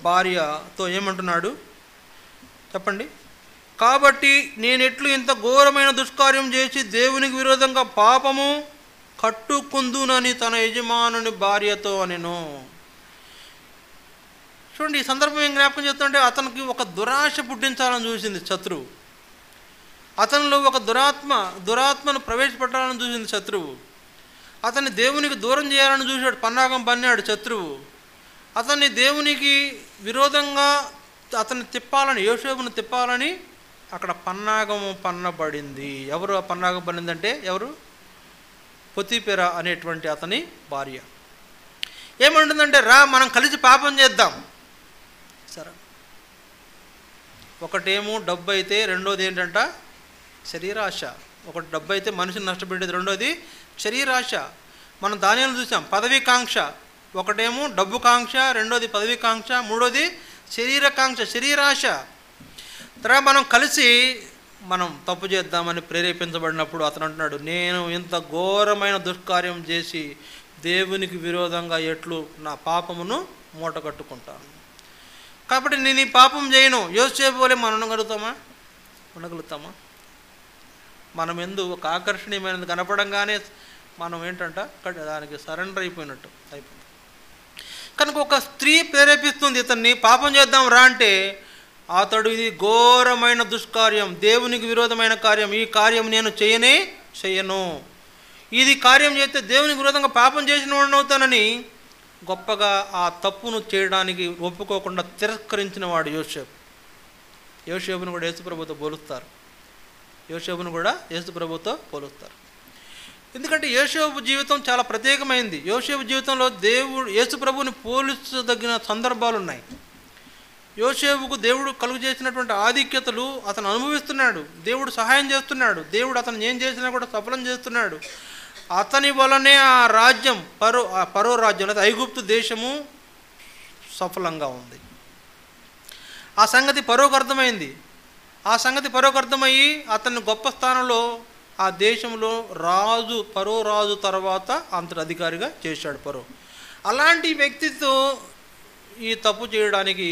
భార్యతో ఏమంటున్నాడు చెప్పండి. కాబట్టి నేనెట్లు ఇంత ఘోరమైన దుష్కార్యం చేసి దేవునికి విరోధంగా పాపము కట్టుకుందునని తన యజమానుని భార్యతో అనెను. చూడండి, ఈ సందర్భం ఏం జ్ఞాపకం చేస్తుంటే అతనికి ఒక దురాశ పుట్టించాలని చూసింది శత్రువు. అతనిలో ఒక దురాత్మను ప్రవేశపెట్టాలని చూసింది శత్రువు. అతన్ని దేవునికి దూరం చేయాలని చూశాడు, పన్నాగం పన్నాడు శత్రువు. అతన్ని దేవునికి విరోధంగా అతన్ని తిప్పాలని, యోసేపును తిప్పాలని అక్కడ పన్నాగం పన్నబడింది. ఎవరు ఆ పన్నాగం పన్నిందంటే ఎవరు? పొతీపెర అనేటువంటి అతని భార్య. ఏమంటుందంటే, రా మనం కలిసి పాపం చేద్దాం. సరే, ఒకటేమో డబ్బు అయితే, రెండోది ఏంటంట శరీరాశ. ఒకటి డబ్బు అయితే మనిషిని నష్టపెట్టేది, రెండోది శరీరాశ. మనం దానిని చూసాం, పదవీకాంక్ష. ఒకటేమో డబ్బు కాంక్ష, రెండోది పదవీకాంక్ష, మూడోది శరీరకాంక్ష, శరీరాశ. తర్వాత మనం కలిసి మనం తప్పు చేద్దామని ప్రేరేపించబడినప్పుడు అతను అంటున్నాడు, నేను ఇంత ఘోరమైన దుష్కార్యం చేసి దేవునికి విరోధంగా ఎట్లు నా పాపమును మూట కట్టుకుంటాను, కాబట్టి నేను ఈ పాపం చేయను. యోసేపు వలె మనం ఉండగలుగుతామా? మనం ఒక ఆకర్షణీయమైనది కనపడంగానే మనం ఏంటంట దానికి సరెండర్ అయిపోయినట్టు అయిపోయింది. కనుక ఒక స్త్రీ ప్రేరేపిస్తుంది ఇతన్ని, పాపం చేద్దాం రా అంటే అతడు, ఇది ఘోరమైన దుష్కార్యం, దేవునికి విరోధమైన కార్యం, ఈ కార్యం నేను చేయను, ఇది కార్యం చేస్తే దేవునికి విరోధంగా పాపం చేసిన వాడిని అవుతానని గొప్పగా ఆ తప్పును చేయడానికి ఒప్పుకోకుండా తిరస్కరించిన వాడు యోసేపు. యోసేపును కూడా యేసుప్రభుతో పోలుస్తారు. ఎందుకంటే యోసేపు జీవితం చాలా ప్రత్యేకమైంది. యోసేపు జీవితంలో యేసుప్రభుని పోల్చదగిన సందర్భాలు ఉన్నాయి. యోసేపుకు దేవుడు కలుగు చేసినటువంటి ఆధిక్యతలు అతను అనుభవిస్తున్నాడు. దేవుడు సహాయం చేస్తున్నాడు. దేవుడు అతను ఏం చేసినా కూడా సఫలం చేస్తున్నాడు. అతని వలనే ఆ రాజ్యం పరో రాజ్యం లేదా ఐగుప్తు దేశము సఫలంగా ఉంది. ఆ సంగతి పరోకు అర్థమయ్యి అతన్ని గొప్ప స్థానంలో ఆ దేశంలో పరో రాజు తర్వాత అంతటి అధికారిగా చేశాడు పరో. అలాంటి వ్యక్తితో ఈ తప్పు చేయడానికి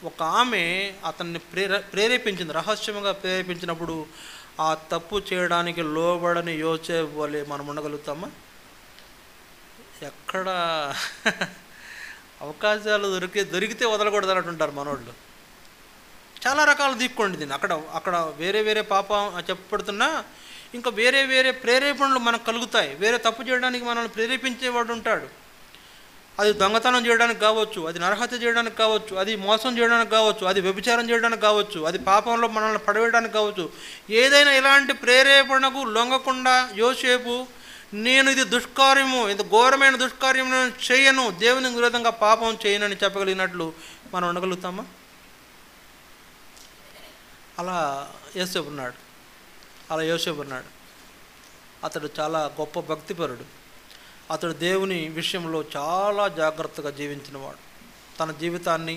ఒక ఆమె అతన్ని ప్రేరేపించింది, రహస్యంగా ప్రేరేపించినప్పుడు ఆ తప్పు చేయడానికి లోబడని యోసేపు వలె మనం ఉండగలుగుతామా? ఎక్కడ అవకాశాలు దొరికితే వదలకూడదు అంటుంటారు మనోళ్ళు. చాలా రకాలు దిక్కోండి దీన్ని. అక్కడ వేరే పాపం చెప్పబడుతున్నా ఇంకా వేరే ప్రేరేపణలు మనకు కలుగుతాయి. వేరే తప్పు చేయడానికి మనల్ని ప్రేరేపించేవాడు ఉంటాడు. అది దొంగతనం చేయడానికి కావచ్చు, అది నరహత్య చేయడానికి కావచ్చు, అది మోసం చేయడానికి కావచ్చు, అది వ్యభిచారం చేయడానికి కావచ్చు, అది పాపంలో మనల్ని పడవేయడానికి కావచ్చు. ఏదైనా ఇలాంటి ప్రేరేపణకు లొంగకుండా యోసేపు, నేను ఇది ఘోరమైన దుష్కార్యం నేను చేయను, దేవునికి విరోధంగా పాపం చేయనని చెప్పగలిగినట్లు మనం ఉండగలుగుతామా? అలా యోసేపు ఉన్నాడు. అతడు చాలా గొప్ప భక్తిపరుడు. అతడు దేవుని విషయంలో చాలా జాగ్రత్తగా జీవించినవాడు. తన జీవితాన్ని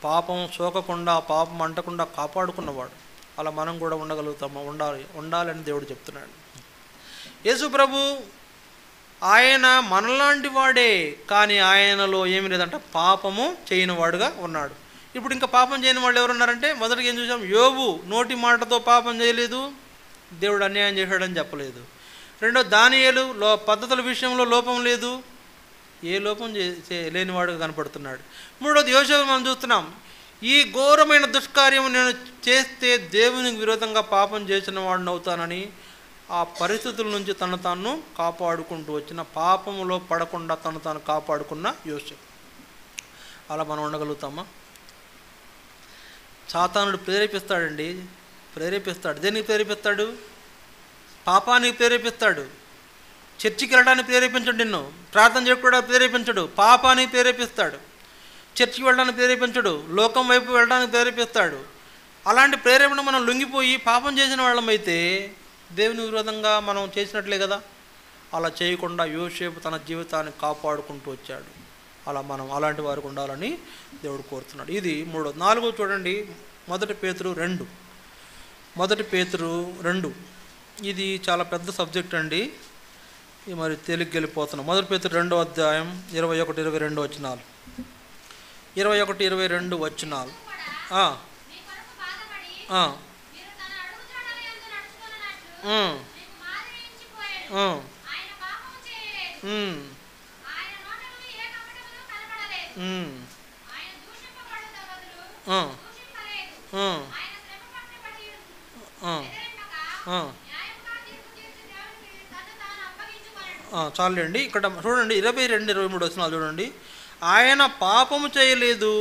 పాపం సోకకుండా, పాపం అంటకుండా కాపాడుకున్నవాడు. అలా మనం కూడా ఉండగలుగుతామా? ఉండాలని దేవుడు చెప్తున్నాడు. యేసు ప్రభు ఆయన మనలాంటి వాడే, కానీ ఆయనలో ఏమి లేదంటే పాపము చేయని వాడుగా ఉన్నాడు. ఇప్పుడు ఇంకా పాపం చేయని వాళ్ళు ఎవరున్నారంటే, మొదటిగా ఏం చూసాం, యోబు నోటి మాటతో పాపం చేయలేదు, దేవుడు అన్యాయం చేశాడని చెప్పలేదు. రెండో, దానియేలు పద్ధతుల విషయంలో లోపం లేదు, ఏ లోపం లేనివాడుగా కనపడుతున్నాడు. మూడోది యోసేపు మనం చూస్తున్నాం, ఈ ఘోరమైన దుష్కార్యం నేను చేస్తే దేవునికి విరోధంగా పాపం చేసిన వాడిని అవుతానని ఆ పరిస్థితుల నుంచి తను తాను కాపాడుకుంటూ వచ్చిన, పాపములో పడకుండా తను తాను కాపాడుకున్న యోసేపు. అలా మనం ఉండగలుగుతామా? సాతానుడు ప్రేరేపిస్తాడు. దేనికి ప్రేరేపిస్తాడు? పాపానికి ప్రేరేపిస్తాడు. చర్చికి వెళ్ళడానికి ప్రేరేపించడు, నిన్ను ప్రార్థన చేయడానికి ప్రేరేపించడు, పాపానికి ప్రేరేపిస్తాడు. చర్చికి వెళ్ళడానికి ప్రేరేపించడు, లోకం వైపు వెళ్ళడానికి ప్రేరేపిస్తాడు. అలాంటి ప్రేరేపణ మనం లొంగిపోయి పాపం చేసిన వాళ్ళమైతే దేవుని విరోధంగా మనం చేసినట్లే కదా. అలా చేయకుండా యోసేపు తన జీవితాన్ని కాపాడుకుంటూ వచ్చాడు. అలా మనం అలాంటి వారికి ఉండాలని దేవుడు కోరుతున్నాడు. ఇది మూడో. నాలుగో చూడండి, 1 పేతురు 2. ఇది చాలా పెద్ద సబ్జెక్ట్ అండి, ఇది మరి తేలిగ్గా వెళ్ళిపోతున్నాం. 1 పేతురు 2వ అధ్యాయం 21-22 వచనాలు. 21-22 వచనాలు. చాలండి. ఇక్కడ చూడండి 22-23 వచనాలు చూడండి. ఆయన పాపము చేయలేదు,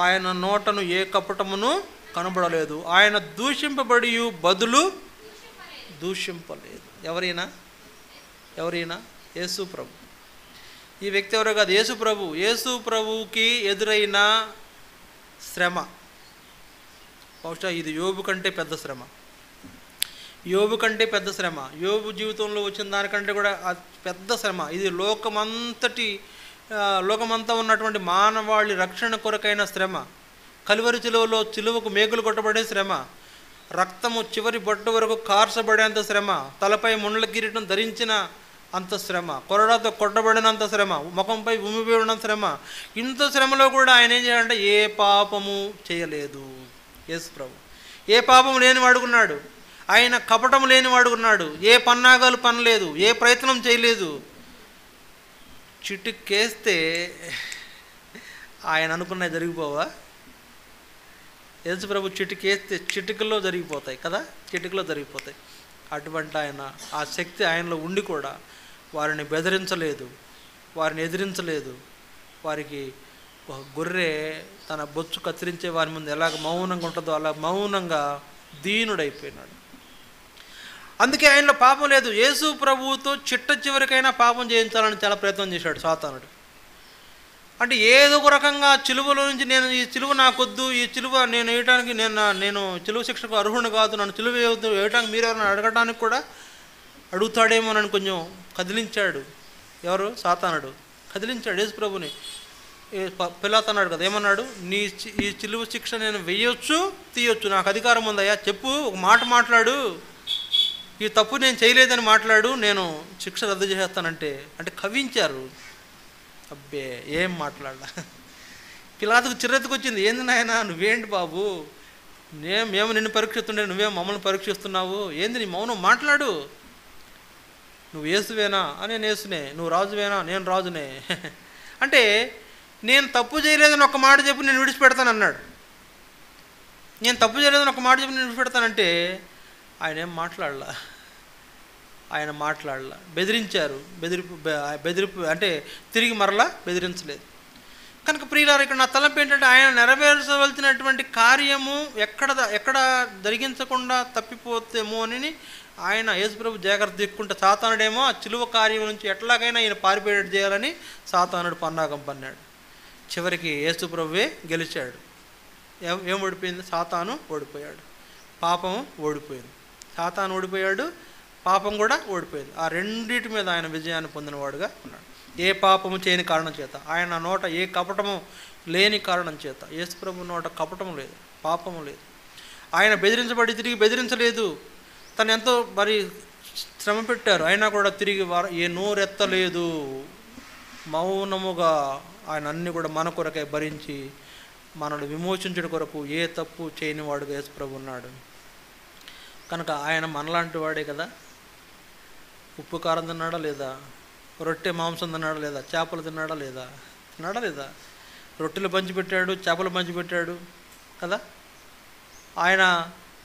ఆయన నోటను ఏ కపటమును కనబడలేదు, ఆయన దూషింపబడి బదులు దూషింపలేదు. ఎవరైనా యేసు ప్రభు. ఈ వ్యక్తి ఎవరో కాదు, యేసు ప్రభు. యేసు ప్రభువుకి ఎదురైన శ్రమ బహుశా ఇది యోబు కంటే పెద్ద శ్రమ. యోబు జీవితంలో వచ్చిన దానికంటే కూడా పెద్ద శ్రమ ఇది. లోకమంతా ఉన్నటువంటి మానవాళి రక్షణ కొరకైన శ్రమ. కలువరి చిలువకు మేకులు కొట్టబడే శ్రమ, రక్తము చివరి బొట్టు వరకు కార్చబడేంత శ్రమ, తలపై ముండ్ల కిరీటం ధరించిన అంత శ్రమ, కొరడాతో కొట్టబడినంత శ్రమ, ముఖంపై ఉమ్మిపోయినంత శ్రమ. ఇంత శ్రమలో కూడా ఆయన ఏం చేయాలంటే ఏ పాపము చేయలేదు. యేసు ప్రభు ఏ పాపము లేని వాడుకున్నాడు. ఆయన కపటము లేని వాడుకున్నాడు. ఏ పన్నాగాలు పనలేదు, ఏ ప్రయత్నం చేయలేదు. చిటికేస్తే ఆయన అనుకున్నవి జరిగిపోవా? యేసు ప్రభు చిటికేస్తే చిటికలో జరిగిపోతాయి కదా, చిటికలో జరిగిపోతాయి. అటువంటి ఆయన ఆ శక్తి ఆయనలో ఉండి కూడా వారిని బెదిరించలేదు, వారిని ఎదిరించలేదు. వారికి ఒక గొర్రె తన బొచ్చు కత్తిరించే వారి ముందు ఎలాగ మౌనంగా ఉంటుందో అలా మౌనంగా దీనుడైపోయినాడు. అందుకే ఆయనలో పాపం లేదు. యేసు ప్రభువుతో చిట్ట చివరికైనా పాపం చేయించాలని చాలా ప్రయత్నం చేశాడు సాతానుడు. అంటే ఏదో ఒక రకంగా చిలువలో నుంచి నేను ఈ చిలువ నాకొద్దు, ఈ చిలువ నేను వేయటానికి నేను చిలువ శిక్షకు అర్హుని కాదు, నన్ను చిలువ వేయటానికి మీరు ఎవరైనా అడగడానికి కూడా అడుగుతాడేమోనని కొంచెం కదిలించాడు. ఎవరు? సాతానుడు కదిలించాడు యేసు ప్రభుని. పిలాతు అన్నాడు కదా, ఏమన్నాడు? ఈ చిలువ శిక్ష నేను వేయొచ్చు తీయొచ్చు, నాకు అధికారం ఉందయ్యా, చెప్పు, ఒక మాట మాట్లాడు, ఈ తప్పు నేను చేయలేదని మాట్లాడు, నేను శిక్ష రద్దు చేసేస్తానంటే. అంటే కవించారు. అబ్బే ఏం మాట్లాడలా. పిలాతుకు చిర్రెత్తుకొచ్చింది. ఏంది నాయన నువ్వేంటి బాబు, మేము నిన్ను పరీక్షిస్తుండే నువ్వేం మమ్మల్ని పరీక్షిస్తున్నావు, ఏంది నీ మౌనం, మాట్లాడు, నువ్వు యేసువేనా? నేను యేసునే. నువ్వు రాజువేనా? నేను రాజునే. అంటే నేను తప్పు చేయలేదని ఒక మాట చెప్పి నేను విడిచిపెడతాను అన్నాడు. నేను తప్పు చేయలేదని ఒక మాట చెప్పి నేను విడిచిపెడతానంటే ఆయన ఏం మాట్లాడలా. బెదిరించారు. బెదిరింపు అంటే తిరిగి మరలా బెదిరించలేదు. కనుక ప్రియులారా, ఇక్కడ నా తలంపు ఏంటంటే ఆయన నెరవేర్చవలసినటువంటి కార్యము ఎక్కడ జరిగించకుండా తప్పిపోతేమో అని ఆయన యేసుప్రభు జాగ్రత్త దిక్కుంటే, సాతానుడేమో ఆ చిలువ కార్యం నుంచి ఎట్లాగైనా ఈయన పారిపోయేట్టు చేయాలని సాతానుడు పన్నాగం పన్నాడు. చివరికి యేసుప్రభువే గెలిచాడు. ఏం ఓడిపోయింది? సాతాను ఓడిపోయాడు, పాపం ఓడిపోయింది. సాతాను ఓడిపోయాడు, పాపం కూడా ఓడిపోయింది. ఆ రెండింటి మీద ఆయన విజయాన్ని పొందినవాడుగా ఉన్నాడు. ఏ పాపము చేయని కారణం చేత, ఆయన నోట ఏ కపటము లేని కారణం చేత. యేసుప్రభు నోట కపటము లేదు, పాపము లేదు. ఆయన బెదిరించబడి తిరిగి బెదిరించలేదు. తను ఎంతో మరి శ్రమ పెట్టారు, అయినా కూడా తిరిగి ఏ నోరెత్తలేదు. మౌనముగా ఆయన అన్ని కూడా మన కొరకే భరించి మనల్ని విమోచించడం కొరకు ఏ తప్పు చేయని వాడుగా యేసుప్రభు ఉన్నాడు. కనుక ఆయన మనలాంటి వాడే కదా. ఉప్పు కారం తిన్నాడా లేదా? రొట్టె మాంసం తిన్నాడా లేదా? చేపలు తిన్నాడా లేదా? రొట్టెలు పంచిపెట్టాడు, చేపలు పంచిపెట్టాడు కదా. ఆయన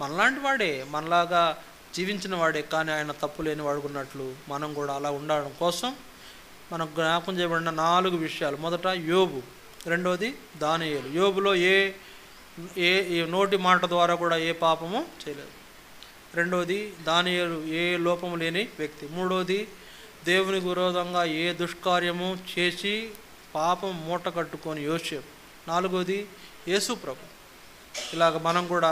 మనలాంటి వాడే, మనలాగా జీవించిన వాడే. కానీ ఆయన తప్పు లేని వాడుకున్నట్లు మనం కూడా అలా ఉండడం కోసం మనకు జ్ఞాపకం చేయబడిన 4 విషయాలు. మొదట యోబు, రెండోది దానియేలు. యోబులో ఏ నోటి మాట ద్వారా కూడా ఏ పాపము చేయలేదు. రెండోది దానియేలు ఏ లోపము లేని వ్యక్తి. మూడోది దేవునికి విరోధంగా ఏ దుష్కార్యము చేసి పాపం మూట కట్టుకొని యోసేపు. నాలుగోది యేసు ప్రభు. ఇలాగ మనం కూడా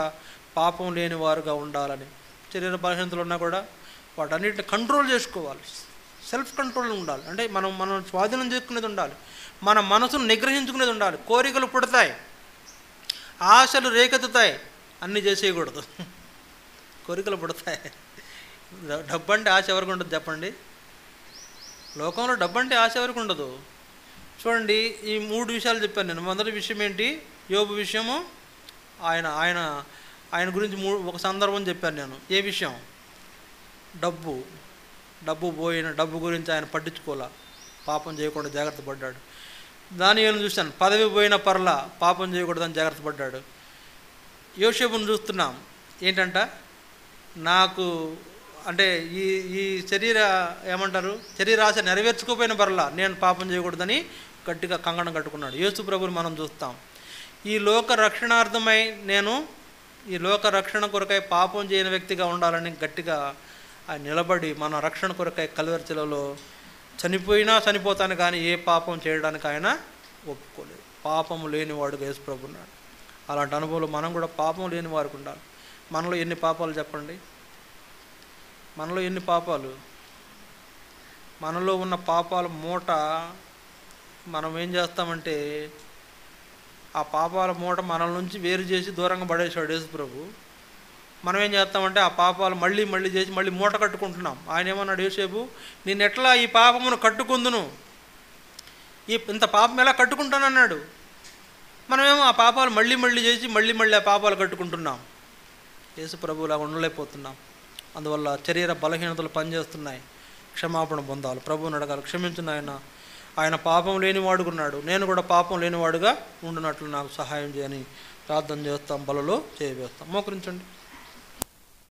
పాపం లేని వారుగా ఉండాలని, శరీర బలహీనతలు ఉన్నా కూడా వాటన్నిటిని కంట్రోల్ చేసుకోవాలి. సెల్ఫ్ కంట్రోల్ ఉండాలి. అంటే మనం స్వాధీనం చేసుకునేది ఉండాలి, మన మనసును నిగ్రహించుకునేది ఉండాలి. కోరికలు పుడతాయి, ఆశలు రేకెత్తుతాయి, అన్నీ చేసేయకూడదు. కోరికలు పుడతాయి. డబ్బు అంటే ఆశ ఎవరికి ఉండదు చెప్పండి? లోకంలో డబ్బు అంటే ఆశ ఎవరికి ఉండదు? చూడండి, ఈ 3 విషయాలు చెప్పాను నేను. మొదటి విషయం ఏంటి? యోబు విషయము. ఆయన గురించి ఒక సందర్భం చెప్పాను నేను. ఏ విషయం? డబ్బు గురించి ఆయన పట్టించుకోలే, పాపం చేయకుండా జాగ్రత్త పడ్డాడు. దానియేలును చూశాను, పదవి పోయిన పర్లా పాపం చేయకూడదని జాగ్రత్త పడ్డాడు. యోసేపును చూస్తున్నాం, ఏంటంట, నాకు అంటే ఈ ఈ శరీర ఏమంటారు శరీరాశ నెరవేర్చుకోపోయిన బరలా నేను పాపం చేయకూడదని గట్టిగా కంగణం కట్టుకున్నాడు. యేసు ప్రభుని మనం చూస్తాం. ఈ లోక రక్షణార్థమై నేను ఈ లోక రక్షణ కొరకై పాపం చేయని వ్యక్తిగా ఉండాలని గట్టిగా ఆయన నిలబడి మన రక్షణ కొరకై కల్వరి శిలువలో చనిపోయినా చనిపోతాను కానీ ఏ పాపం చేయడానికి ఆయన ఒప్పుకోలేదు. పాపం లేనివాడుగా యేసు ప్రభు ఉన్నాడు. అలాంటి అనుభవంలో మనం కూడా పాపం లేని వారికి ఉండాలి. మనలో ఎన్ని పాపాలు చెప్పండి? మనలో ఎన్ని పాపాలు? మనలో ఉన్న పాపాల మూట మనం ఏం చేస్తామంటే ఆ పాపాల మూట మనల నుంచి వేరు చేసి దూరంగా పడేసాడు యేసు ప్రభు. మనం ఏం చేస్తామంటే ఆ పాపాలు మళ్ళీ మళ్ళీ చేసి మళ్ళీ మూట కట్టుకుంటున్నాం. ఆయన ఏమన్నాడు యేసేపు, నేను ఎట్లా ఈ పాపమును కట్టుకుందును, ఇంత పాపం ఎలా కట్టుకుంటానన్నాడు. మనమేమో ఆ పాపాలు మళ్ళీ మళ్ళీ చేసి మళ్ళీ మళ్ళీ ఆ పాపాలు కట్టుకుంటున్నాం. యేసు ప్రభువులా ఉండలేకపోతున్నాం. అందువల్ల శరీర బలహీనతలు పనిచేస్తున్నాయి. క్షమాపణ పొందాలి, ప్రభువుని అడగాలి. క్షమించిన ఆయన పాపం లేనివాడుకున్నాడు. నేను కూడా పాపం లేనివాడుగా ఉండునట్లు నాకు సహాయం చేయని ప్రార్థన చేస్తాం, బలలో చేయవేస్తాం. మోకరించండి.